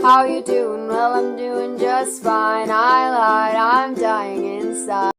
How you doing? Well, I'm doing just fine. I lied, I'm dying inside.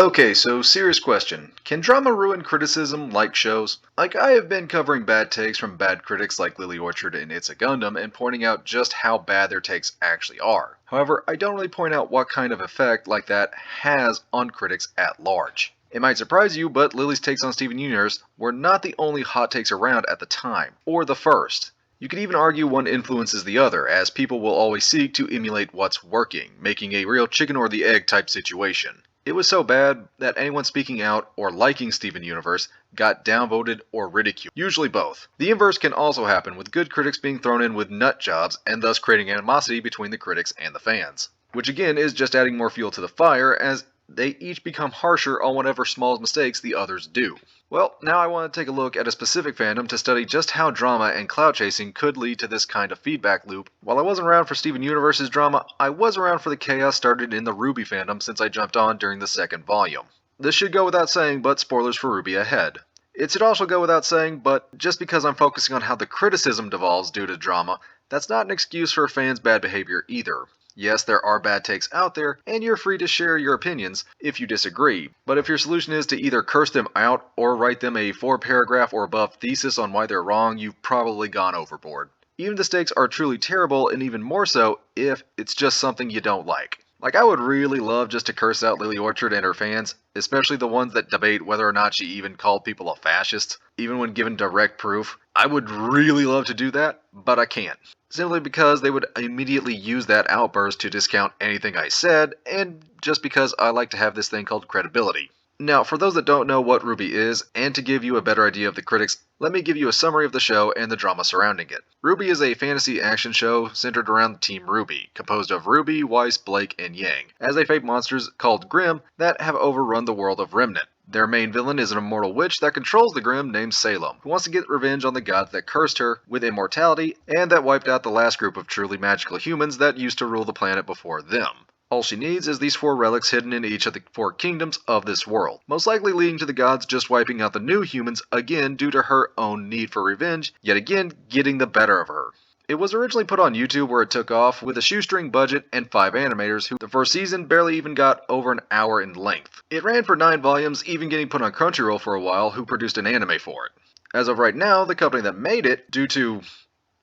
Okay, so serious question. Can drama ruin criticism like shows? Like, I have been covering bad takes from bad critics like Lily Orchard and It's a Gundam and pointing out just how bad their takes actually are. However, I don't really point out what kind of effect like that has on critics at large. It might surprise you, but Lily's takes on Steven Universe were not the only hot takes around at the time, or the first. You could even argue one influences the other, as people will always seek to emulate what's working, making a real chicken or the egg type situation. It was so bad that anyone speaking out or liking Steven Universe got downvoted or ridiculed, usually both. The inverse can also happen, with good critics being thrown in with nut jobs and thus creating animosity between the critics and the fans. Which again is just adding more fuel to the fire, as they each become harsher on whatever small mistakes the others do. Well, now I want to take a look at a specific fandom to study just how drama and clout chasing could lead to this kind of feedback loop. While I wasn't around for Steven Universe's drama, I was around for the chaos started in the RWBY fandom since I jumped on during the second volume. This should go without saying, but spoilers for RWBY ahead. It should also go without saying, but just because I'm focusing on how the criticism devolves due to drama, that's not an excuse for fans' bad behavior either. Yes, there are bad takes out there, and you're free to share your opinions if you disagree, but if your solution is to either curse them out or write them a 4-paragraph or above thesis on why they're wrong, you've probably gone overboard. Even the stakes are truly terrible, and even more so if it's just something you don't like. Like, I would really love just to curse out Lily Orchard and her fans, especially the ones that debate whether or not she even called people a fascist, even when given direct proof. I would really love to do that, but I can't. Simply because they would immediately use that outburst to discount anything I said, and just because I like to have this thing called credibility. Now, for those that don't know what RWBY is, and to give you a better idea of the critics, let me give you a summary of the show and the drama surrounding it. RWBY is a fantasy action show centered around Team RWBY, composed of Ruby, Weiss, Blake, and Yang, as they fight monsters called Grimm that have overrun the world of Remnant. Their main villain is an immortal witch that controls the Grimm named Salem, who wants to get revenge on the gods that cursed her with immortality and that wiped out the last group of truly magical humans that used to rule the planet before them. All she needs is these 4 relics hidden in each of the 4 kingdoms of this world, most likely leading to the gods just wiping out the new humans again due to her own need for revenge, yet again getting the better of her. It was originally put on YouTube where it took off with a shoestring budget and 5 animators who the first season barely even got over an hour in length. It ran for 9 volumes, even getting put on Crunchyroll for a while, who produced an anime for it. As of right now, the company that made it, due to,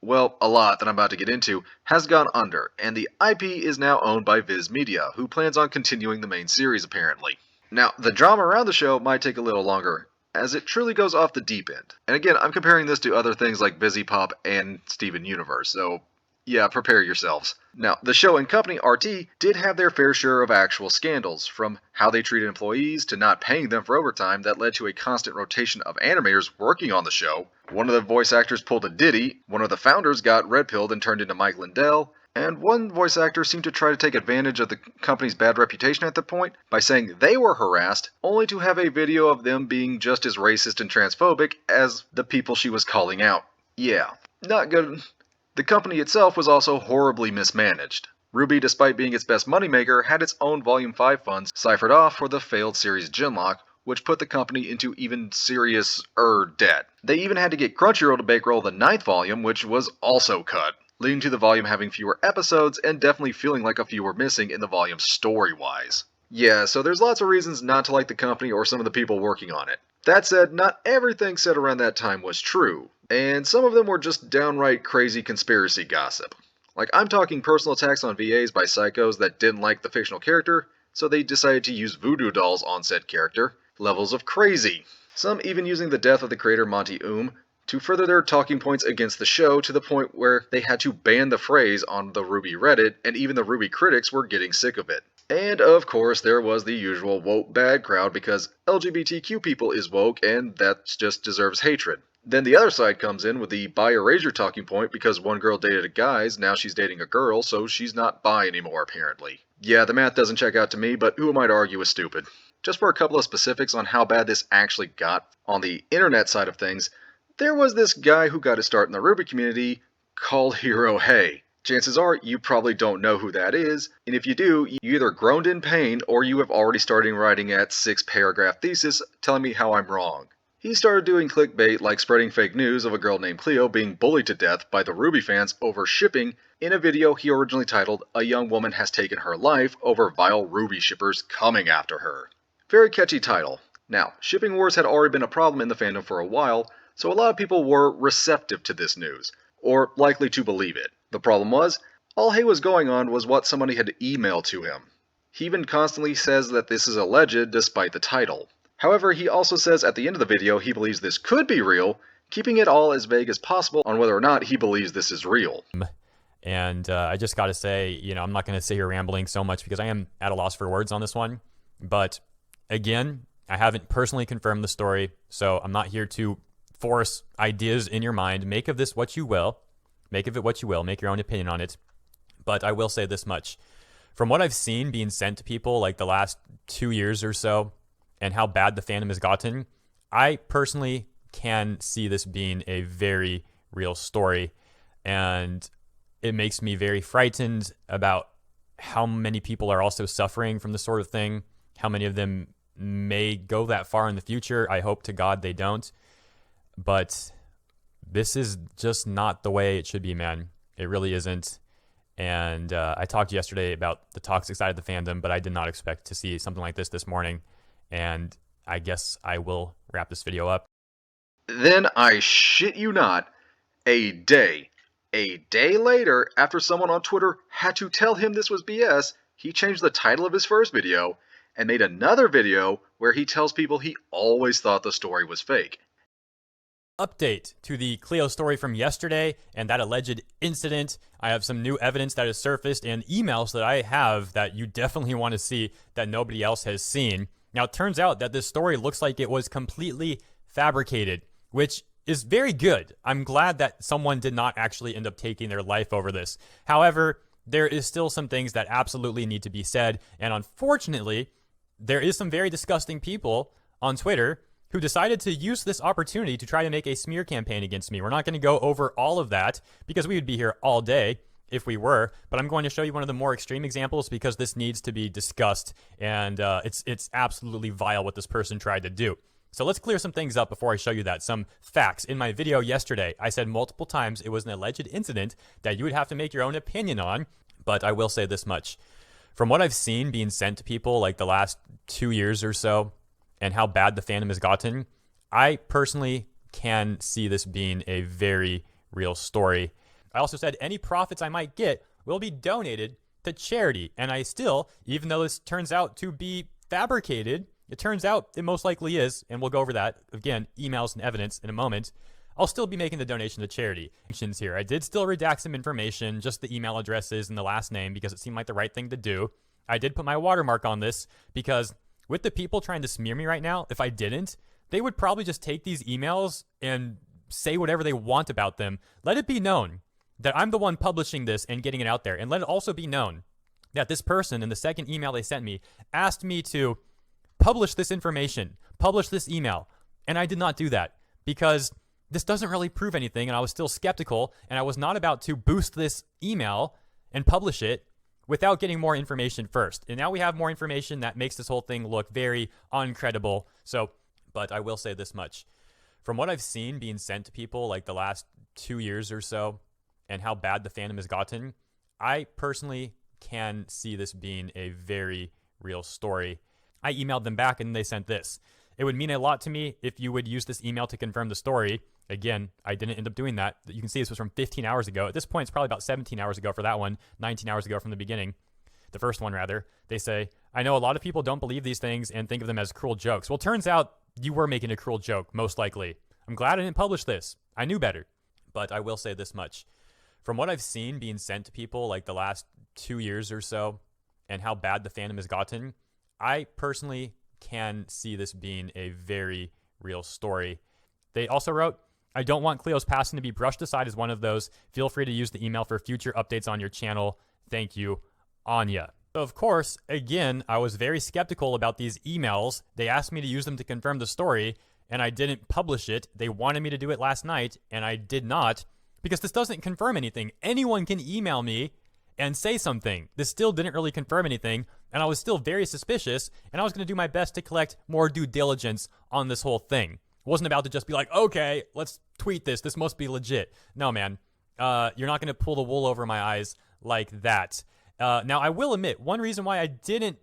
well, a lot that I'm about to get into, has gone under, and the IP is now owned by Viz Media, who plans on continuing the main series apparently. Now, the drama around the show might take a little longer, as it truly goes off the deep end. And again, I'm comparing this to other things like Busy Pop and Steven Universe, so yeah, prepare yourselves. Now, the show and company, RT, did have their fair share of actual scandals, from how they treated employees to not paying them for overtime that led to a constant rotation of animators working on the show. One of the voice actors pulled a Diddy, one of the founders got red-pilled and turned into Mike Lindell, and one voice actor seemed to try to take advantage of the company's bad reputation at the point by saying they were harassed, only to have a video of them being just as racist and transphobic as the people she was calling out. Yeah, not good. The company itself was also horribly mismanaged. RWBY, despite being its best moneymaker, had its own Volume 5 funds ciphered off for the failed series Genlock, which put the company into even serious-er debt. They even had to get Crunchyroll to bankroll the 9th volume, which was also cut, leading to the volume having fewer episodes and definitely feeling like a few were missing in the volume story-wise. Yeah, so there's lots of reasons not to like the company or some of the people working on it. That said, not everything said around that time was true, and some of them were just downright crazy conspiracy gossip. Like, I'm talking personal attacks on VAs by psychos that didn't like the fictional character, so they decided to use voodoo dolls on said character. Levels of crazy. Some even using the death of the creator Monty to further their talking points against the show, to the point where they had to ban the phrase on the RWBY Reddit, and even the RWBY critics were getting sick of it. And of course there was the usual woke bad crowd, because LGBTQ people is woke and that just deserves hatred. Then the other side comes in with the bi erasure talking point, because one girl dated a guy, now she's dating a girl, so she's not bi anymore apparently. Yeah, the math doesn't check out to me, but who am I to argue is stupid? Just for a couple of specifics on how bad this actually got, on the internet side of things, there was this guy who got his start in the RWBY community called Hero Hey. Chances are you probably don't know who that is, and if you do, you either groaned in pain or you have already started writing at 6-paragraph thesis telling me how I'm wrong. He started doing clickbait like spreading fake news of a girl named Cleo being bullied to death by the RWBY fans over shipping in a video he originally titled "A Young Woman Has Taken Her Life Over Vile RWBY Shippers Coming After Her." Very catchy title. Now, shipping wars had already been a problem in the fandom for a while, so a lot of people were receptive to this news, or likely to believe it. The problem was, all he was going on was what somebody had emailed to him. He even constantly says that this is alleged despite the title. However, he also says at the end of the video he believes this could be real, keeping it all as vague as possible on whether or not he believes this is real. And I just gotta say, I'm not gonna sit here rambling so much because I am at a loss for words on this one. But again, I haven't personally confirmed the story, so I'm not here to force ideas in your mind. Make of this what you will. Make of it what you will. Make your own opinion on it. But I will say this much. From what I've seen being sent to people like the last 2 years or so, and how bad the fandom has gotten, I personally can see this being a very real story. And it makes me very frightened about how many people are also suffering from this sort of thing, how many of them may go that far in the future. I hope to God they don't. But this is just not the way it should be, man. It really isn't. And I talked yesterday about the toxic side of the fandom, but I did not expect to see something like this morning. And I guess I will wrap this video up. Then, I shit you not, a day later, after someone on Twitter had to tell him this was BS, he changed the title of his first video and made another video where he tells people he always thought the story was fake. Update to the Cleo story from yesterday and that alleged incident. I have some new evidence that has surfaced and emails that I have that you definitely want to see that nobody else has seen. Now, it turns out that this story looks like it was completely fabricated, which is very good. I'm glad that someone did not actually end up taking their life over this. However, there is still some things that absolutely need to be said. And unfortunately, there is some very disgusting people on Twitter who decided to use this opportunity to try to make a smear campaign against me. We're not going to go over all of that because we would be here all day if we were, but I'm going to show you one of the more extreme examples because this needs to be discussed, and it's absolutely vile what this person tried to do. So let's clear some things up before I show you that. Some facts. In my video yesterday, I said multiple times it was an alleged incident that you would have to make your own opinion on, but I will say this much. From what I've seen being sent to people like the last 2 years or so, and how bad the fandom has gotten, I personally can see this being a very real story. I also said any profits I might get will be donated to charity. And I still, even though this turns out to be fabricated, it turns out it most likely is, and we'll go over that, again, emails and evidence in a moment, I'll still be making the donation to charity. Here, I did still redact some information, just the email addresses and the last name, because it seemed like the right thing to do. I did put my watermark on this because with the people trying to smear me right now, if I didn't, they would probably just take these emails and say whatever they want about them. Let it be known that I'm the one publishing this and getting it out there. And let it also be known that this person in the second email they sent me asked me to publish this information, publish this email. And I did not do that because this doesn't really prove anything. And I was still skeptical, and I was not about to boost this email and publish it without getting more information first. And now we have more information that makes this whole thing look very uncredible. So, but I will say this much. From what I've seen being sent to people like the last 2 years or so, and how bad the fandom has gotten, I personally can see this being a very real story. I emailed them back and they sent this. It would mean a lot to me if you would use this email to confirm the story. Again, I didn't end up doing that. You can see this was from 15 hours ago. At this point, it's probably about 17 hours ago for that one, 19 hours ago from the beginning. The first one, rather. They say, I know a lot of people don't believe these things and think of them as cruel jokes. Well, turns out you were making a cruel joke, most likely. I'm glad I didn't publish this. I knew better. But I will say this much. From what I've seen being sent to people like the last 2 years or so, and how bad the fandom has gotten, I personally can see this being a very real story. They also wrote, I don't want Cleo's passing to be brushed aside as one of those. Feel free to use the email for future updates on your channel. Thank you, Anya. So of course, again, I was very skeptical about these emails. They asked me to use them to confirm the story, and I didn't publish it. They wanted me to do it last night, and I did not, because this doesn't confirm anything. Anyone can email me and say something. This still didn't really confirm anything, and I was still very suspicious, and I was going to do my best to collect more due diligence on this whole thing. Wasn't about to just be like, okay, let's tweet this. This must be legit. No, man. You're not going to pull the wool over my eyes like that. Now, I will admit, one reason why I didn't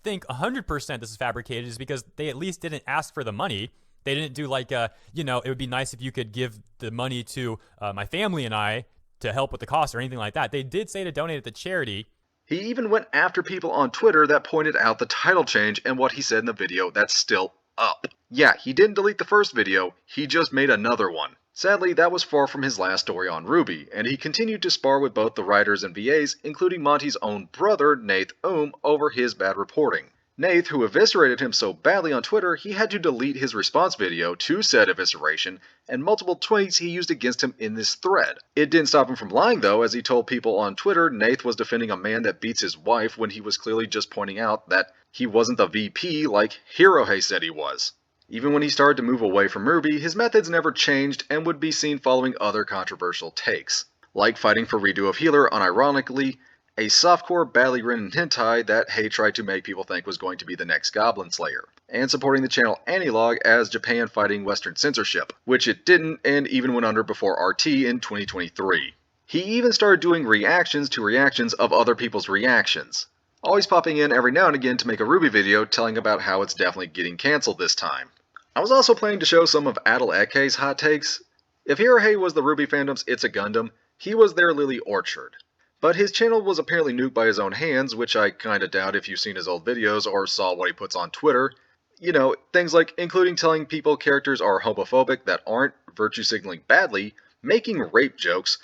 think 100% this is fabricated is because they at least didn't ask for the money. They didn't do like, it would be nice if you could give the money to my family and I to help with the cost or anything like that. They did say to donate it to charity. He even went after people on Twitter that pointed out the title change and what he said in the video that's still up. Yeah, he didn't delete the first video, he just made another one. Sadly, that was far from his last story on RWBY, and he continued to spar with both the writers and VAs, including Monty's own brother, Nath over his bad reporting. Nath, who eviscerated him so badly on Twitter, he had to delete his response video to said evisceration, and multiple tweets he used against him in this thread. It didn't stop him from lying though, as he told people on Twitter Nath was defending a man that beats his wife when he was clearly just pointing out that he wasn't the VP like Hirohei said he was. Even when he started to move away from RWBY, his methods never changed and would be seen following other controversial takes, like fighting for redo of Healer unironically, a softcore badly written hentai that Hay tried to make people think was going to be the next Goblin Slayer, and supporting the channel Anylog as Japan fighting Western censorship, which it didn't and even went under before RT in 2023. He even started doing reactions to reactions of other people's reactions, always popping in every now and again to make a RWBY video telling about how it's definitely getting cancelled this time. I was also planning to show some of Adel Eke's hot takes. If Hirohei was the RWBY fandom's It's a Gundam, he was their Lily Orchard. But his channel was apparently nuked by his own hands, which I kinda doubt if you've seen his old videos or saw what he puts on Twitter. You know, things like including telling people characters are homophobic that aren't, virtue signaling badly, making rape jokes,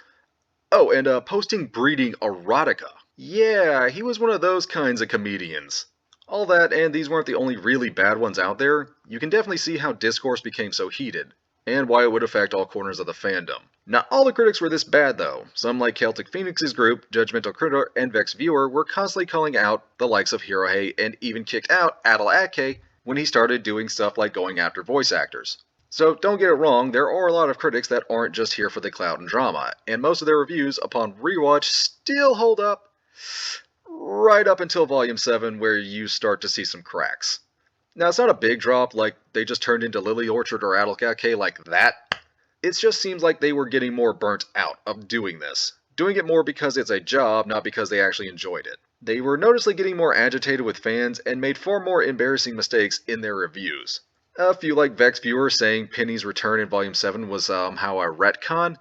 and posting breeding erotica. Yeah, he was one of those kinds of comedians. All that, and these weren't the only really bad ones out there, you can definitely see how discourse became so heated, and why it would affect all corners of the fandom. Not all the critics were this bad though. Some like Celtic Phoenix's group, Judgmental Critter and Vex Viewer were constantly calling out the likes of Hirohei and even kicked out Adel Ake when he started doing stuff like going after voice actors. So don't get it wrong, there are a lot of critics that aren't just here for the clout and drama, and most of their reviews upon rewatch still hold up, right up until Volume 7 where you start to see some cracks. Now it's not a big drop like they just turned into Lily Orchard or Adel Ake like that. It just seems like they were getting more burnt out of doing this. Doing it more because it's a job, not because they actually enjoyed it. They were noticeably getting more agitated with fans and made far more embarrassing mistakes in their reviews. A few like Vex Viewer saying Penny's return in Volume 7 was somehow a retcon.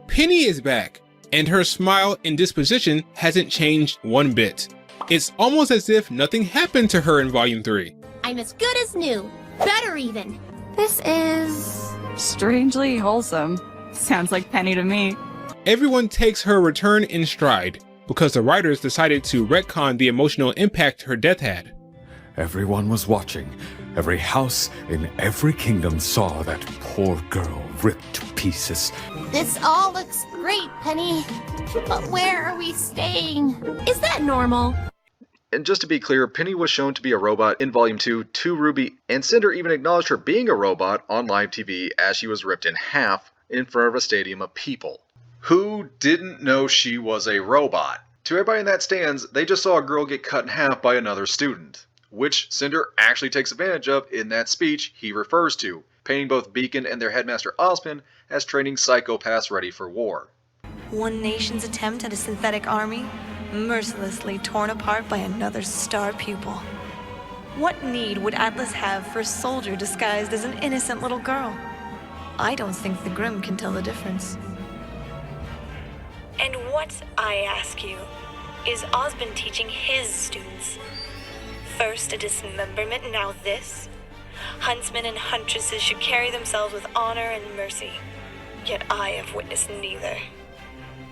Penny is back, and her smile and disposition hasn't changed one bit. It's almost as if nothing happened to her in Volume 3. I'm as good as new. Better even. This is strangely wholesome. Sounds like Penny to me. Everyone takes her return in stride, because the writers decided to retcon the emotional impact her death had. Everyone was watching. Every house in every kingdom saw that poor girl ripped to pieces. This all looks great, Penny. But where are we staying? Is that normal? And just to be clear, Penny was shown to be a robot in Volume 2 to RWBY, and Cinder even acknowledged her being a robot on live TV as she was ripped in half in front of a stadium of people. Who didn't know she was a robot? To everybody in that stands, they just saw a girl get cut in half by another student, which Cinder actually takes advantage of in that speech he refers to, painting both Beacon and their headmaster Ozpin as training psychopaths ready for war. One nation's attempt at a synthetic army, mercilessly torn apart by another star pupil. What need would Atlas have for a soldier disguised as an innocent little girl? I don't think the Grimm can tell the difference. And what, I ask you, is Ozpin teaching his students? First a dismemberment, now this? Huntsmen and huntresses should carry themselves with honor and mercy. Yet I have witnessed neither.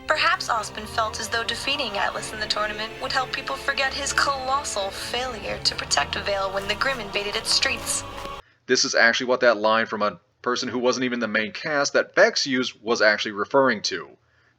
Perhaps Ozpin felt as though defeating Atlas in the tournament would help people forget his colossal failure to protect Vale when the Grimm invaded its streets. This is actually what that line from a person who wasn't even the main cast that Vex used was actually referring to.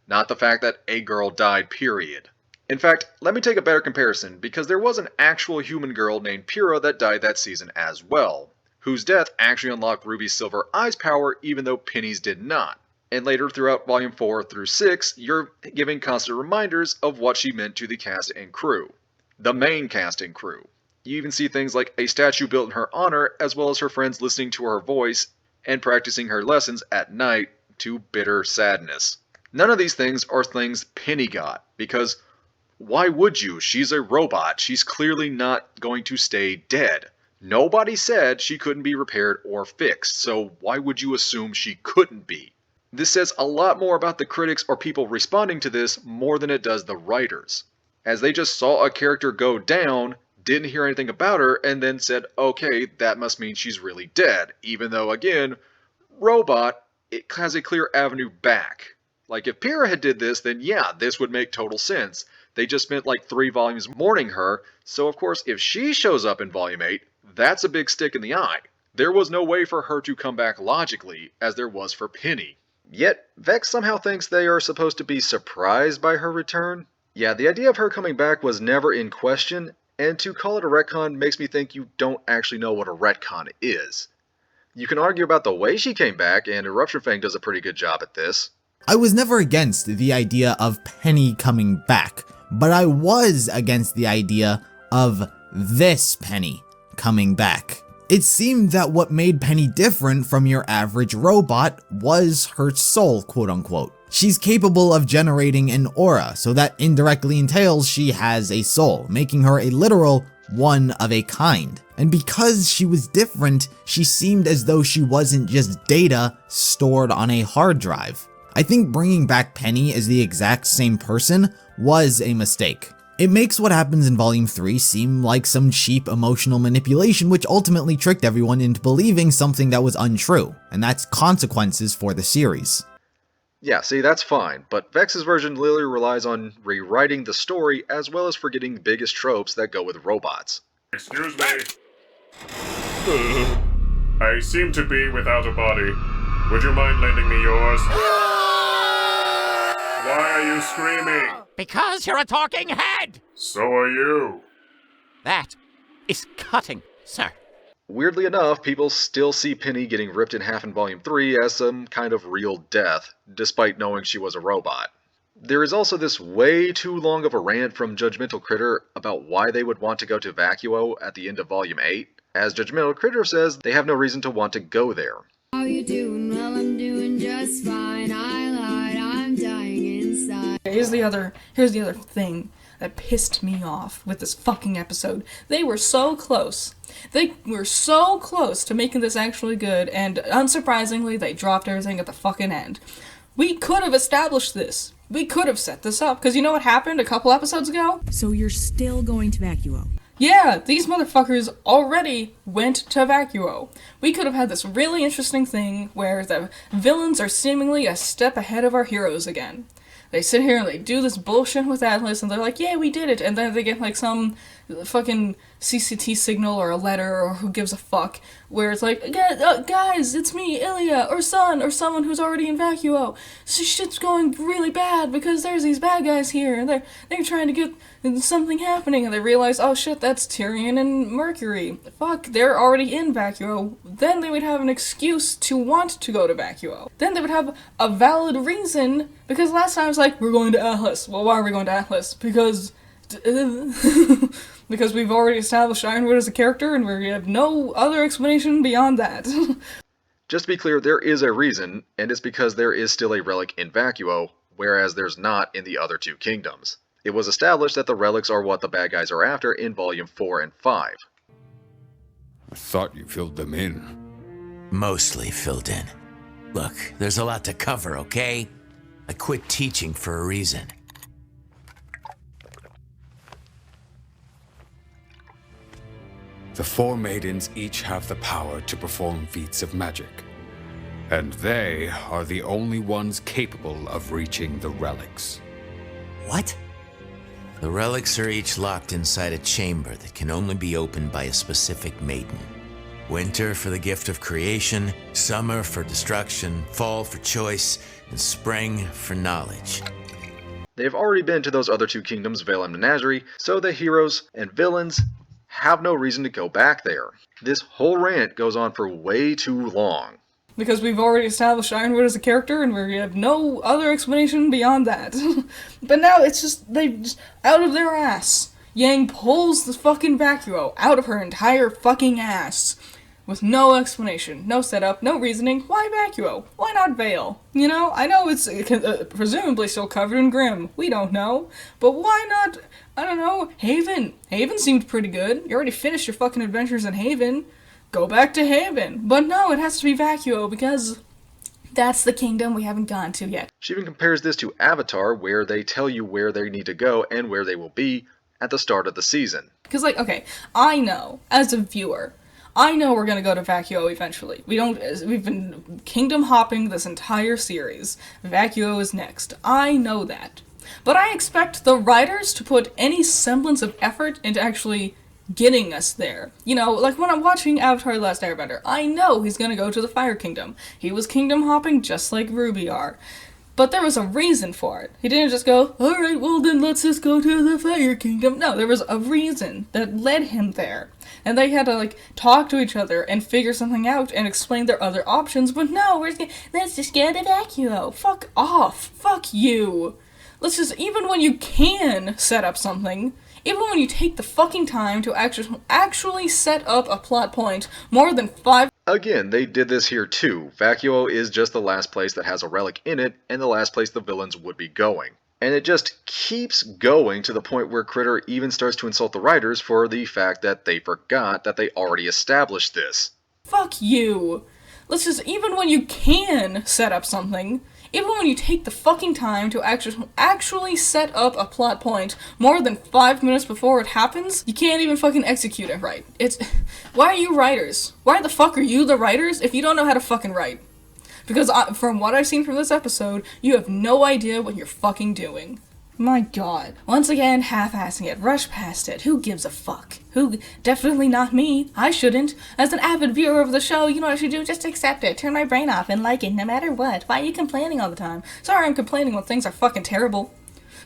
Not the fact that a girl died, period. In fact, let me take a better comparison, because there was an actual human girl named Pyrrha that died that season as well, whose death actually unlocked Ruby's Silver Eyes power even though Penny's did not. And later throughout Volume 4 through 6, you're giving constant reminders of what she meant to the cast and crew. The main cast and crew. You even see things like a statue built in her honor, as well as her friends listening to her voice, and practicing her lessons at night to bitter sadness. None of these things are things Penny got, because why would you? She's a robot. She's clearly not going to stay dead. Nobody said she couldn't be repaired or fixed, so why would you assume she couldn't be? This says a lot more about the critics or people responding to this more than it does the writers, as they just saw a character go down, didn't hear anything about her, and then said, okay, that must mean she's really dead, even though, again, robot, it has a clear avenue back. Like, if Pyrrha had did this, then yeah, this would make total sense. They just spent like 3 volumes mourning her, so of course, if she shows up in Volume 8, that's a big stick in the eye. There was no way for her to come back logically, as there was for Penny. Yet, Vex somehow thinks they are supposed to be surprised by her return. Yeah, the idea of her coming back was never in question, and to call it a retcon makes me think you don't actually know what a retcon is. You can argue about the way she came back, and Eruption Fang does a pretty good job at this. I was never against the idea of Penny coming back, but I was against the idea of this Penny coming back. It seemed that what made Penny different from your average robot was her soul, quote unquote. She's capable of generating an aura, so that indirectly entails she has a soul, making her a literal one of a kind. And because she was different, she seemed as though she wasn't just data stored on a hard drive. I think bringing back Penny as the exact same person was a mistake. It makes what happens in Volume 3 seem like some cheap emotional manipulation which ultimately tricked everyone into believing something that was untrue, and that's consequences for the series. Yeah, see, that's fine, but Vex's version literally relies on rewriting the story as well as forgetting the biggest tropes that go with robots. Excuse me. I seem to be without a body. Would you mind lending me yours? Why are you screaming? Because you're a talking head! So are you. That is cutting, sir. Weirdly enough, people still see Penny getting ripped in half in Volume 3 as some kind of real death, despite knowing she was a robot. There is also this way too long of a rant from Judgmental Critter about why they would want to go to Vacuo at the end of Volume 8. As Judgmental Critter says, they have no reason to want to go there. How you doing? Well, I'm doing just fine. I lied, I'm dying inside. Here's the other thing that pissed me off with this fucking episode. They were so close. They were so close to making this actually good, and unsurprisingly, they dropped everything at the fucking end. We could have established this. We could have set this up, because you know what happened a couple episodes ago? So you're still going to Vacuo? Yeah, these motherfuckers already went to Vacuo. We could have had this really interesting thing where the villains are seemingly a step ahead of our heroes again. They sit here and they do this bullshit with Atlas and they're like, yeah, we did it, and then they get like some fucking CCT signal or a letter or who gives a fuck, where it's like, guys, it's me, Ilya, or Sun, or someone who's already in Vacuo. So shit's going really bad because there's these bad guys here and they're trying to get something happening, and they realize, oh shit, that's Tyrion and Mercury. Fuck, they're already in Vacuo. Then they would have an excuse to want to go to Vacuo. Then they would have a valid reason, because last time it was like, we're going to Atlas. Well, why are we going to Atlas? Because because we've already established Ironwood as a character and we have no other explanation beyond that. Just to be clear, there is a reason, and it's because there is still a relic in Vacuo, whereas there's not in the other 2 kingdoms. It was established that the relics are what the bad guys are after in Volume 4 and 5. I thought you filled them in. Mostly filled in. Look, there's a lot to cover, okay? I quit teaching for a reason. The 4 maidens each have the power to perform feats of magic, and they are the only ones capable of reaching the relics. What? The relics are each locked inside a chamber that can only be opened by a specific maiden. Winter for the gift of creation, summer for destruction, fall for choice, and spring for knowledge. They've already been to those other 2 kingdoms, Vale and Menagerie, so the heroes and villains have no reason to go back there. This whole rant goes on for way too long. Because we've already established Ironwood as a character and we have no other explanation beyond that. But now it's just, they just, out of their ass, Yang pulls the fucking Vacuo out of her entire fucking ass. with no explanation, no setup, no reasoning. Why Vacuo? Why not Vale? You know, I know it's presumably still covered in Grim. We don't know. But why not, I don't know, Haven? Haven seemed pretty good. You already finished your fucking adventures in Haven. Go back to Haven. But no, it has to be Vacuo because that's the kingdom we haven't gone to yet. She even compares this to Avatar, where they tell you where they need to go and where they will be at the start of the season. Because, like, okay, I know, as a viewer, I know we're gonna go to Vacuo eventually. We've been kingdom hopping this entire series. Vacuo is next. I know that. But I expect the writers to put any semblance of effort into actually getting us there. You know, like when I'm watching Avatar: The Last Airbender, I know he's gonna go to the Fire Kingdom. He was kingdom hopping just like RWBY are. But there was a reason for it. He didn't just go, alright, well then let's just go to the Fire Kingdom. No, there was a reason that led him there. And they had to, like, talk to each other and figure something out and explain their other options. But no, let's just go to Vacuo. Fuck off. Fuck you. Let's just, even when you can set up something, even when you take the fucking time to actually set up a plot point more than 5... Again, they did this here too. Vacuo is just the last place that has a relic in it, and the last place the villains would be going. And it just keeps going to the point where Critter even starts to insult the writers for the fact that they forgot that they already established this. Fuck you. Let's just, even when you can set up something, even when you take the fucking time to actually set up a plot point more than 5 minutes before it happens, you can't even fucking execute it right. Why are you writers? Why the fuck are you the writers if you don't know how to fucking write? Because from what I've seen from this episode, you have no idea what you're fucking doing. My god. Once again, half-assing it, rush past it. Who gives a fuck? Definitely not me. I shouldn't. As an avid viewer of the show, you know what I should do? Just accept it, turn my brain off, and like it no matter what. Why are you complaining all the time? Sorry I'm complaining when things are fucking terrible.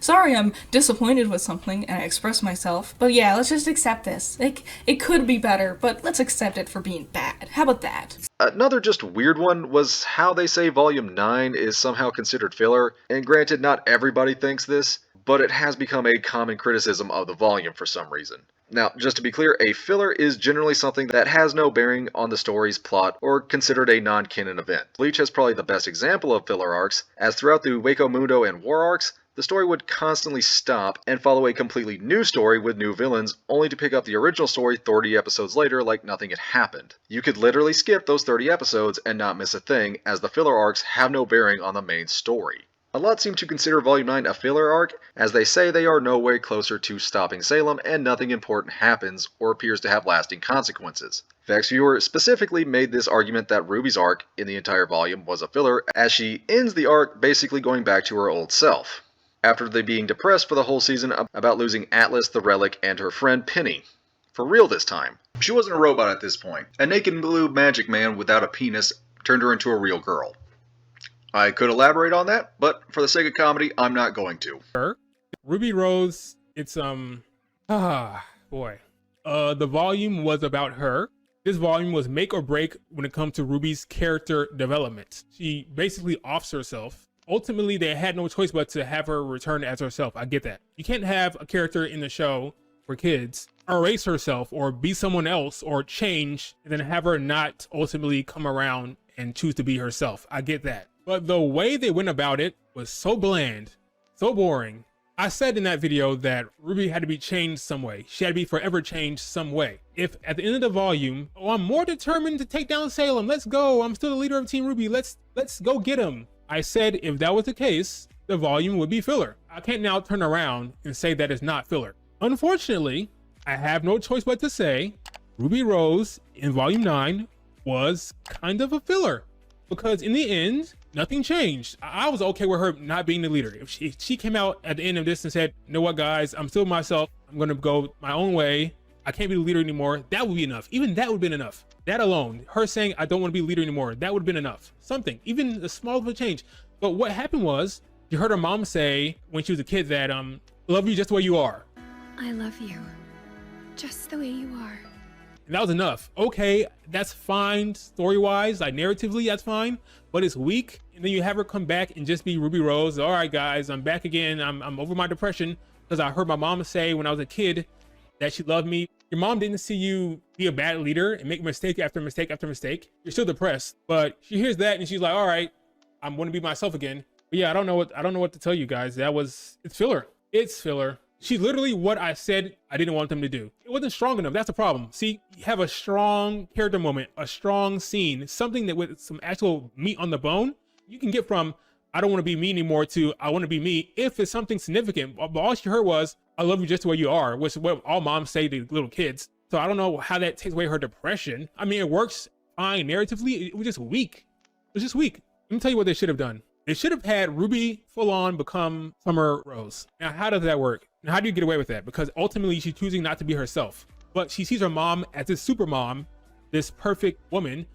Sorry I'm disappointed with something and I express myself. But yeah, let's just accept this. It could be better, but let's accept it for being bad. How about that? Another just weird one was how they say Volume 9 is somehow considered filler, and granted not everybody thinks this, but it has become a common criticism of the volume for some reason. Now, just to be clear, a filler is generally something that has no bearing on the story's plot or considered a non-canon event. Bleach has probably the best example of filler arcs, as throughout the Waco Mundo and War arcs, the story would constantly stop and follow a completely new story with new villains, only to pick up the original story 30 episodes later like nothing had happened. You could literally skip those 30 episodes and not miss a thing, as the filler arcs have no bearing on the main story. A lot seem to consider Volume 9 a filler arc, as they say they are no way closer to stopping Salem and nothing important happens or appears to have lasting consequences. VexViewer specifically made this argument that Ruby's arc in the entire volume was a filler, as she ends the arc basically going back to her old self, after they being depressed for the whole season about losing Atlas, the Relic, and her friend Penny. For real this time. She wasn't a robot at this point. A naked blue magic man without a penis turned her into a real girl. I could elaborate on that, but for the sake of comedy, I'm not going to. Ruby Rose, it's the volume was about her. This volume was make or break when it comes to Ruby's character development. She basically offs herself. Ultimately, they had no choice but to have her return as herself. I get that. You can't have a character in the show for kids erase herself or be someone else or change and then have her not ultimately come around and choose to be herself. I get that. But the way they went about it was so bland, so boring. I said in that video that Ruby had to be changed some way. She had to be forever changed some way. If at the end of the volume, oh, I'm more determined to take down Salem. Let's go. I'm still the leader of Team Ruby. Let's go get him. I said if that was the case, the volume would be filler. I can't now turn around and say that it's not filler. Unfortunately, I have no choice but to say Ruby Rose in Volume 9 was kind of a filler. Because in the end, nothing changed. I was okay with her not being the leader. If she came out at the end of this and said, you know what guys, I'm still myself. I'm going to go my own way. I can't be the leader anymore. That would be enough. Even that would have been enough. That alone, her saying, I don't want to be the leader anymore. That would have been enough. Something, even a small of a change. But what happened was, you heard her mom say when she was a kid that, love you just the way you are. I love you just the way you are. And that was enough. Okay, that's fine story-wise, like narratively, that's fine, but it's weak. And then you have her come back and just be Ruby Rose. All right, guys, I'm back again. I'm over my depression because I heard my mom say when I was a kid that she loved me. Your mom didn't see you be a bad leader and make mistake after mistake after mistake. You're still depressed, but she hears that and she's like, all right, I'm going to be myself again. But yeah, I don't know what to tell you guys. It's filler. It's filler. She's literally what I said I didn't want them to do. It wasn't strong enough. That's the problem. See, you have a strong character moment, a strong scene, something that with some actual meat on the bone, you can get from I don't want to be me anymore to I want to be me if it's something significant. But all she heard was, I love you just the way you are, which is what all moms say to little kids. So I don't know how that takes away her depression. I mean, it works fine narratively. It was just weak. It was just weak. Let me tell you what they should have done. They should have had Ruby full on become Summer Rose. Now, how does that work? Now, how do you get away with that? Because ultimately she's choosing not to be herself, but she sees her mom as this super mom, this perfect woman.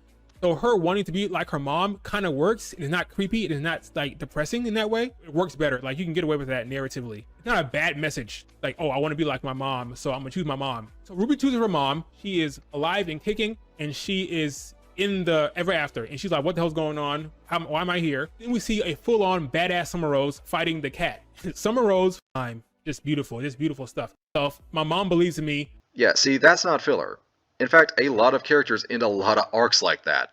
So her wanting to be like her mom kind of works. It is not creepy. It is not like depressing in that way. It works better. Like you can get away with that narratively. It's not a bad message. Like, oh, I want to be like my mom, so I'm gonna choose my mom. So Ruby chooses her mom. She is alive and kicking, and she is in the ever after. And she's like, what the hell's going on? Why am I here? Then we see a full-on badass Summer Rose fighting the cat. Summer Rose, I'm just beautiful stuff. So my mom believes in me. Yeah, see, that's not filler. In fact, a lot of characters end a lot of arcs like that.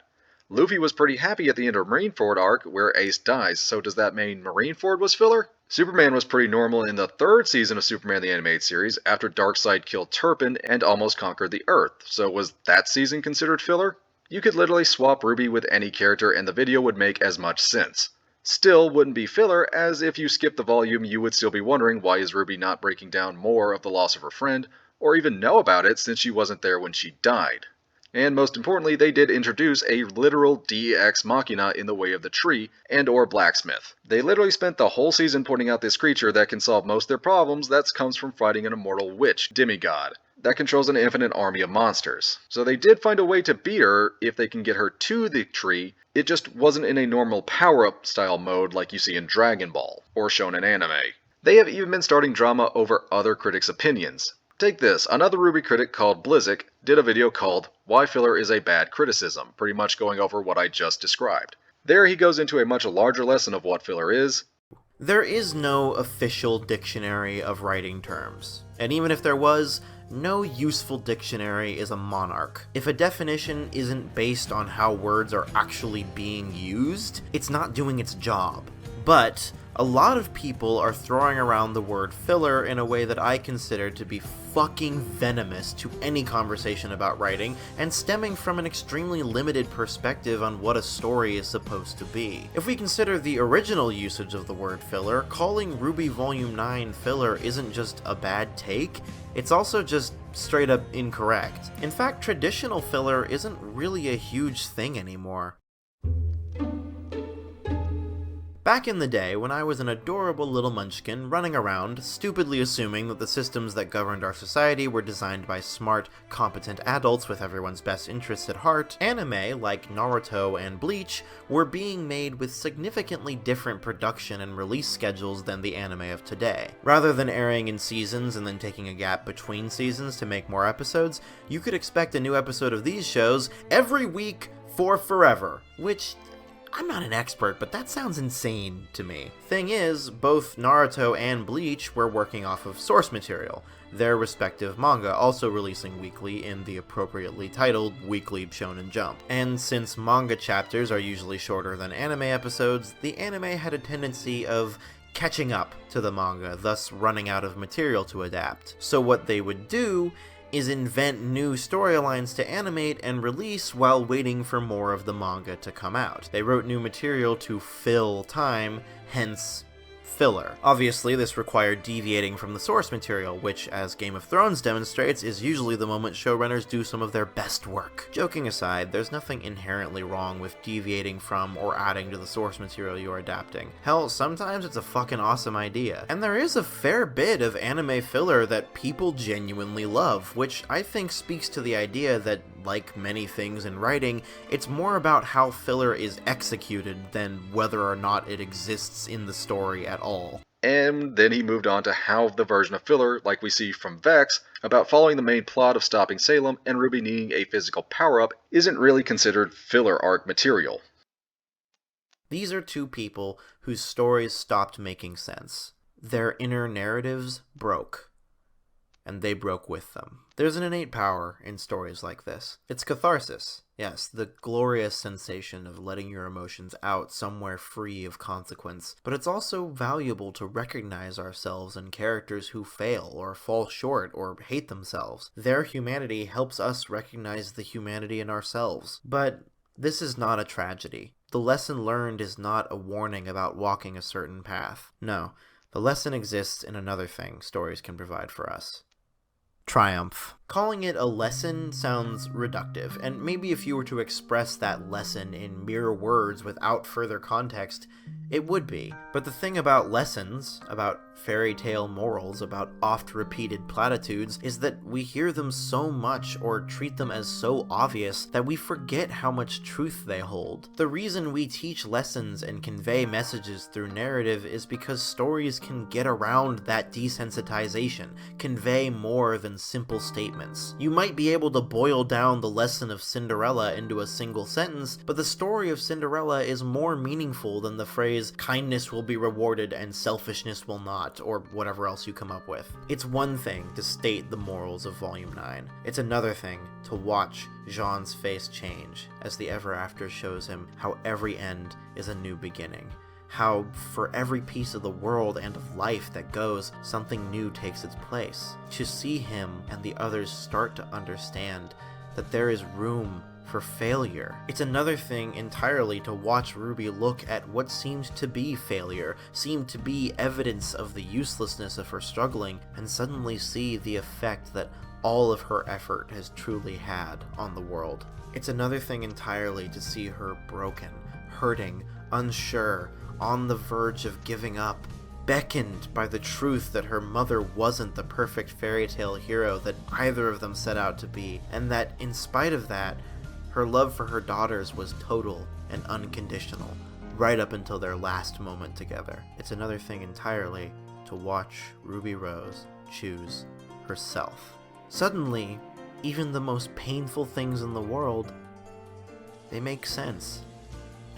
Luffy was pretty happy at the end of Marineford arc where Ace dies, so does that mean Marineford was filler? Superman was pretty normal in the third season of Superman the Animated Series after Darkseid killed Turpin and almost conquered the Earth, so was that season considered filler? You could literally swap Ruby with any character and the video would make as much sense. Still wouldn't be filler, as if you skip the volume you would still be wondering why is Ruby not breaking down more of the loss of her friend, or even know about it since she wasn't there when she died. And most importantly, they did introduce a literal Deus Ex Machina in the way of the tree and or blacksmith. They literally spent the whole season pointing out this creature that can solve most of their problems that comes from fighting an immortal witch demigod that controls an infinite army of monsters. So they did find a way to beat her if they can get her to the tree. It just wasn't in a normal power-up style mode like you see in Dragon Ball or shown in anime. They have even been starting drama over other critics' opinions. Take this, another RWBY critic called Blizzik did a video called Why Filler is a Bad Criticism, pretty much going over what I just described. There he goes into a much larger lesson of what filler is. There is no official dictionary of writing terms, and even if there was, no useful dictionary is a monarch. If a definition isn't based on how words are actually being used, it's not doing its job. But a lot of people are throwing around the word filler in a way that I consider to be fucking venomous to any conversation about writing, and stemming from an extremely limited perspective on what a story is supposed to be. If we consider the original usage of the word filler, calling RWBY Volume 9 filler isn't just a bad take, it's also just straight up incorrect. In fact, traditional filler isn't really a huge thing anymore. Back in the day, when I was an adorable little munchkin running around, stupidly assuming that the systems that governed our society were designed by smart, competent adults with everyone's best interests at heart, anime, like Naruto and Bleach, were being made with significantly different production and release schedules than the anime of today. Rather than airing in seasons and then taking a gap between seasons to make more episodes, you could expect a new episode of these shows every week for forever, which I'm not an expert, but that sounds insane to me. Thing is, both Naruto and Bleach were working off of source material, their respective manga also releasing weekly in the appropriately titled Weekly Shonen Jump. And since manga chapters are usually shorter than anime episodes, the anime had a tendency of catching up to the manga, thus running out of material to adapt. So what they would do is invent new storylines to animate and release while waiting for more of the manga to come out. They wrote new material to fill time, hence filler. Obviously, this required deviating from the source material, which, as Game of Thrones demonstrates, is usually the moment showrunners do some of their best work. Joking aside, there's nothing inherently wrong with deviating from or adding to the source material you're adapting. Hell, sometimes it's a fucking awesome idea. And there is a fair bit of anime filler that people genuinely love, which I think speaks to the idea that, like many things in writing, it's more about how filler is executed than whether or not it exists in the story at all. And then he moved on to how the version of filler, like we see from Vex, about following the main plot of stopping Salem and RWBY needing a physical power-up, isn't really considered filler arc material. These are two people whose stories stopped making sense. Their inner narratives broke. and they broke with them. There's an innate power in stories like this. It's catharsis. Yes, the glorious sensation of letting your emotions out somewhere free of consequence. But it's also valuable to recognize ourselves in characters who fail or fall short or hate themselves. Their humanity helps us recognize the humanity in ourselves. But this is not a tragedy. The lesson learned is not a warning about walking a certain path. No, the lesson exists in another thing stories can provide for us. Triumph. Calling it a lesson sounds reductive, and maybe if you were to express that lesson in mere words without further context, it would be. But the thing about lessons, about fairy tale morals, about oft-repeated platitudes, is that we hear them so much or treat them as so obvious that we forget how much truth they hold. The reason we teach lessons and convey messages through narrative is because stories can get around that desensitization, convey more than simple statements. You might be able to boil down the lesson of Cinderella into a single sentence, but the story of Cinderella is more meaningful than the phrase, kindness will be rewarded and selfishness will not, or whatever else you come up with. It's one thing to state the morals of Volume 9. It's another thing to watch Jean's face change as the Ever After shows him how every end is a new beginning. How, for every piece of the world and of life that goes, something new takes its place. To see him and the others start to understand that there is room for failure. It's another thing entirely to watch Ruby look at what seemed to be failure, seemed to be evidence of the uselessness of her struggling, and suddenly see the effect that all of her effort has truly had on the world. It's another thing entirely to see her broken, hurting, unsure, on the verge of giving up, beckoned by the truth that her mother wasn't the perfect fairy tale hero that either of them set out to be, and that in spite of that, her love for her daughters was total and unconditional, right up until their last moment together. It's another thing entirely to watch Ruby Rose choose herself. Suddenly, even the most painful things in the world, they make sense,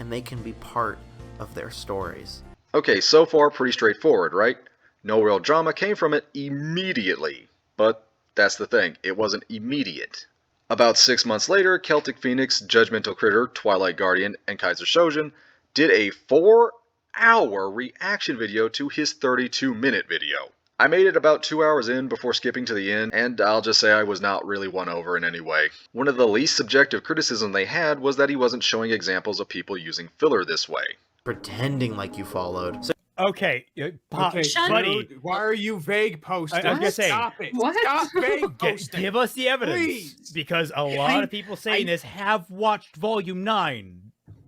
and they can be part of their stories. Okay, so far pretty straightforward, right? No real drama came from it immediately. But that's the thing, it wasn't immediate. About 6 months later, Celtic Phoenix, Judgmental Critter, Twilight Guardian, and Kaiser Shojin did a 4-hour reaction video to his 32-minute video. I made it about 2 hours in before skipping to the end, and I'll just say I was not really won over in any way. One of the least subjective criticism they had was that he wasn't showing examples of people using filler this way. Pretending like you followed. Okay, buddy. Why are you vague posting? I was gonna say, stop it. What? Stop vague posting. Give us the evidence, Please. because a lot of people saying this have watched Volume 9.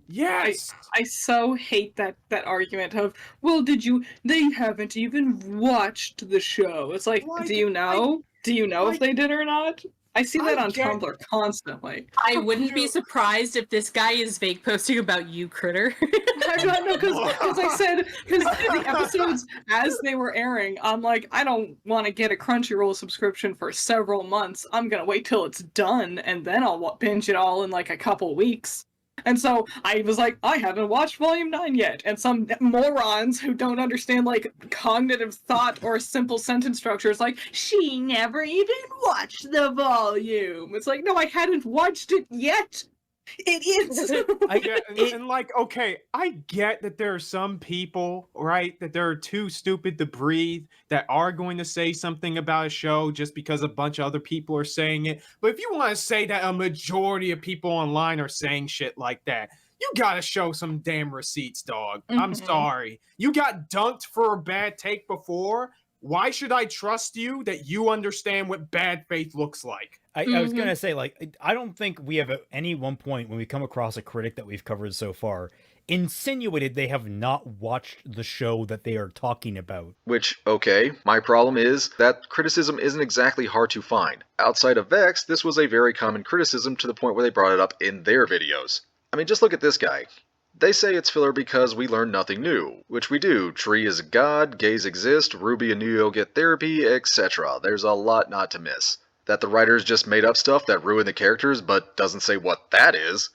Yes. I so hate that argument of, well, they haven't even watched the show. It's like, do you know if they did or not? I see that on Tumblr constantly. I wouldn't be surprised if this guy is fake posting about you, Critter. I don't know, because I said, because the episodes, as they were airing, I'm like, I don't want to get a Crunchyroll subscription for several months. I'm going to wait till it's done, and then I'll binge it all in like a couple weeks. And so I was like, I haven't watched Volume 9 yet. And some morons who don't understand, like, cognitive thought or simple sentence structure is like, she never even watched the volume. It's like, no, I hadn't watched it yet. Idiots. Okay, I get that there are some people, right, that they're too stupid to breathe, that are going to say something about a show just because a bunch of other people are saying it. But if you want to say that a majority of people online are saying shit like that, you gotta show some damn receipts, dog. I'm sorry. You got dunked for a bad take before. Why should I trust you that you understand what bad faith looks like? I was going to say, like, I don't think we have at any one point when we come across a critic that we've covered so far insinuated they have not watched the show that they are talking about. Which, okay, my problem is that criticism isn't exactly hard to find. Outside of Vex, this was a very common criticism to the point where they brought it up in their videos. I mean, just look at this guy. They say it's filler because we learn nothing new, which we do. Tree is a god, gays exist, Ruby and Nuyo get therapy, etc. There's a lot not to miss. That the writers just made up stuff that ruined the characters but doesn't say what that is?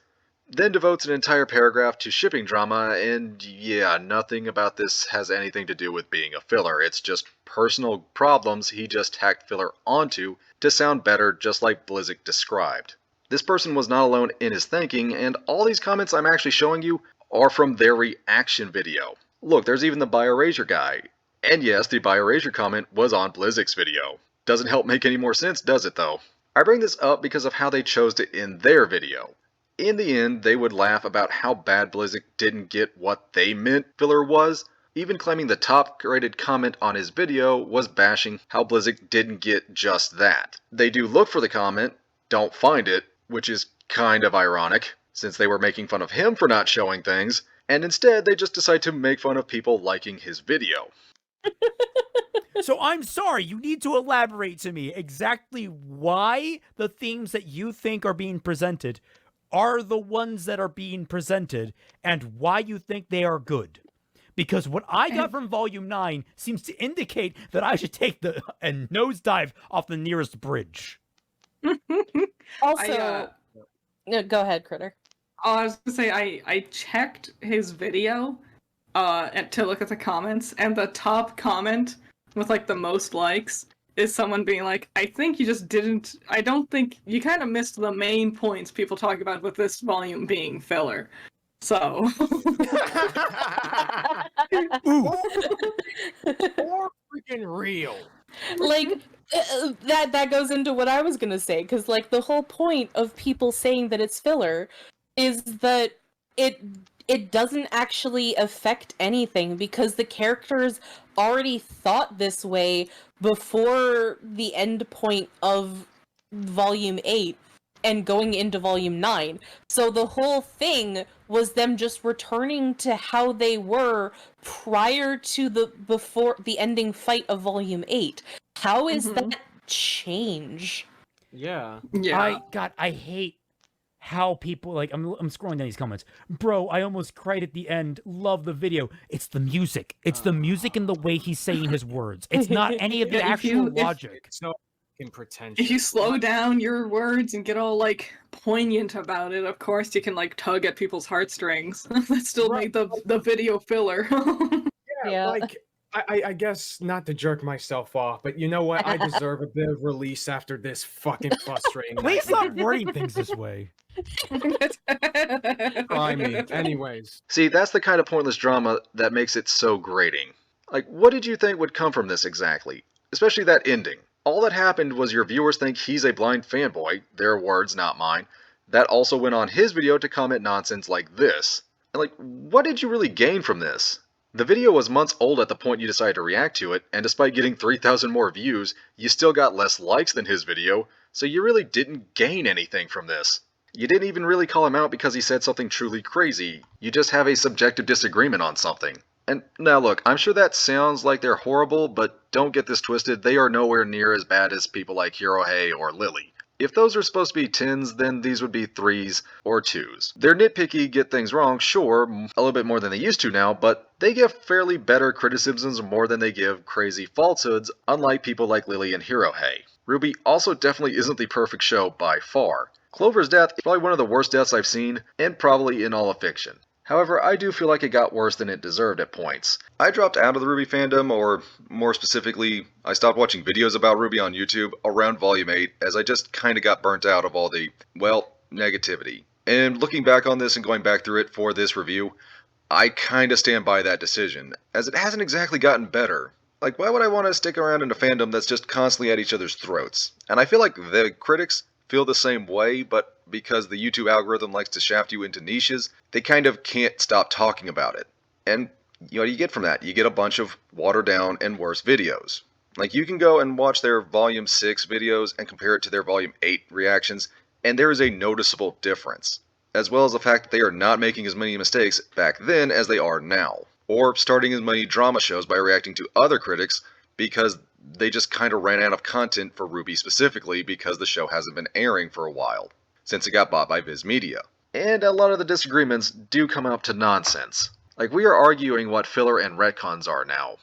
then devotes an entire paragraph to shipping drama, and yeah, nothing about this has anything to do with being a filler. It's just personal problems he just tacked filler onto to sound better, just like Blizzik described. This person was not alone in his thinking, and all these comments I'm actually showing you are from their reaction video. Look, there's even the Bioerasure guy. And yes, the Bioerasure comment was on Blizzik's video. Doesn't help make any more sense, does it though? I bring this up because of how they chose to end their video. In the end, they would laugh about how bad Blizzik didn't get what they meant filler was, even claiming the top rated comment on his video was bashing how Blizzik didn't get just that. They do look for the comment, don't find it, which is kind of ironic, since they were making fun of him for not showing things, and instead they just decide to make fun of people liking his video. So I'm sorry, you need to elaborate to me exactly why the themes that you think are being presented are the ones that are being presented, and why you think they are good. Because what I got from Volume 9 seems to indicate that I should take a nosedive off the nearest bridge. Also, no, go ahead, Critter. I was gonna say I checked his video to look at the comments, and the top comment with like the most likes is someone being like, I don't think you kind of missed the main points people talk about with this volume being filler. So Or freaking real. Like that goes into what I was gonna say, because like the whole point of people saying that it's filler is that it doesn't actually affect anything, because the characters already thought this way before the end point of Volume 8 and going into Volume 9. So the whole thing was them just returning to how they were prior to before the ending fight of Volume 8. How is that change? Yeah. I hate how people, like, I'm scrolling down these comments. Bro, I almost cried at the end. Love the video. It's the music. It's the music and the way he's saying his words. It's not any of the actual logic. It's so fucking pretentious. If you slow down your words and get all like poignant about it, of course you can like tug at people's heartstrings. That still made the video filler. Yeah, like I guess not to jerk myself off, but you know what? I deserve a bit of release after this fucking frustrating. Please stop wording things this way. I mean, anyways. See, that's the kind of pointless drama that makes it so grating. Like, what did you think would come from this exactly? Especially that ending. All that happened was your viewers think he's a blind fanboy, their words, not mine, that also went on his video to comment nonsense like this. And like, what did you really gain from this? The video was months old at the point you decided to react to it, and despite getting 3,000 more views, you still got less likes than his video, so you really didn't gain anything from this. You didn't even really call him out because he said something truly crazy. You just have a subjective disagreement on something. And now look, I'm sure that sounds like they're horrible, but don't get this twisted, they are nowhere near as bad as people like Hirohei or Lily. If those are supposed to be 10s, then these would be 3s or 2s. They're nitpicky, get things wrong, sure, a little bit more than they used to now, but they give fairly better criticisms more than they give crazy falsehoods, unlike people like Lily and Hirohei. RWBY also definitely isn't the perfect show by far. Clover's death is probably one of the worst deaths I've seen, and probably in all of fiction. However, I do feel like it got worse than it deserved at points. I dropped out of the RWBY fandom, or more specifically, I stopped watching videos about RWBY on YouTube around Volume 8, as I just kinda got burnt out of all the, well, negativity. And looking back on this and going back through it for this review, I kinda stand by that decision, as it hasn't exactly gotten better. Like, why would I want to stick around in a fandom that's just constantly at each other's throats? And I feel like the critics feel the same way, but because the YouTube algorithm likes to shaft you into niches, they kind of can't stop talking about it. And you know what you get from that? You get a bunch of watered down and worse videos. Like, you can go and watch their Volume 6 videos and compare it to their Volume 8 reactions, and there is a noticeable difference. As well as the fact that they are not making as many mistakes back then as they are now. Or starting as many drama shows by reacting to other critics because they just kind of ran out of content for RWBY specifically because the show hasn't been airing for a while, since it got bought by Viz Media. And a lot of the disagreements do come up to nonsense. Like, we are arguing what filler and retcons are now.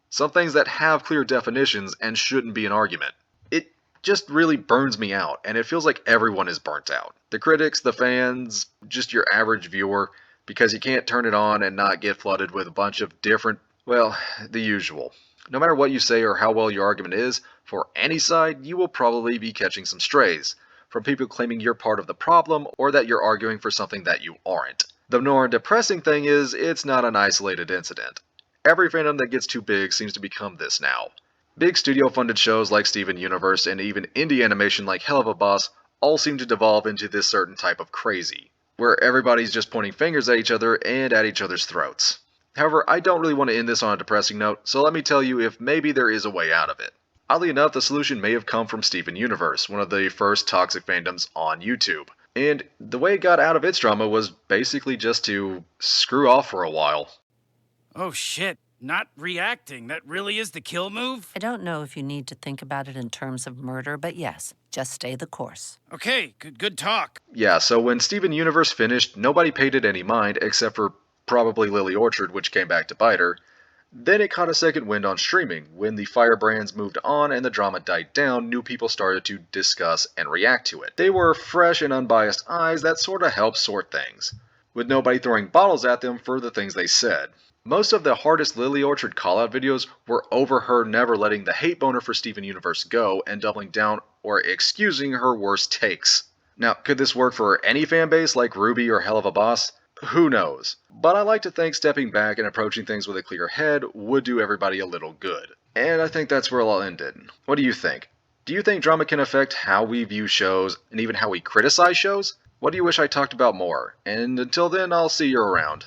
Some things that have clear definitions and shouldn't be an argument. It just really burns me out, and it feels like everyone is burnt out. The critics, the fans, just your average viewer, because you can't turn it on and not get flooded with a bunch of different, well, the usual. No matter what you say or how well your argument is, for any side, you will probably be catching some strays, from people claiming you're part of the problem or that you're arguing for something that you aren't. The more depressing thing is, it's not an isolated incident. Every fandom that gets too big seems to become this now. Big studio-funded shows like Steven Universe and even indie animation like Hell of a Boss all seem to devolve into this certain type of crazy, where everybody's just pointing fingers at each other and at each other's throats. However, I don't really want to end this on a depressing note, so let me tell you if maybe there is a way out of it. Oddly enough, the solution may have come from Steven Universe, one of the first toxic fandoms on YouTube. And the way it got out of its drama was basically just to screw off for a while. Oh shit, not reacting. That really is the kill move? I don't know if you need to think about it in terms of murder, but yes, just stay the course. Okay, good talk. Yeah, so when Steven Universe finished, nobody paid it any mind except for probably Lily Orchard, which came back to bite her. Then it caught a second wind on streaming. When the firebrands moved on and the drama died down, new people started to discuss and react to it. They were fresh and unbiased eyes that sorta helped sort things, with nobody throwing bottles at them for the things they said. Most of the hardest Lily Orchard call-out videos were over her never letting the hate boner for Steven Universe go and doubling down or excusing her worst takes. Now, could this work for any fanbase like RWBY or Hell of a Boss? Who knows? But I like to think stepping back and approaching things with a clear head would do everybody a little good. And I think that's where I'll end it. What do you think? Do you think drama can affect how we view shows and even how we criticize shows? What do you wish I talked about more? And until then, I'll see you around.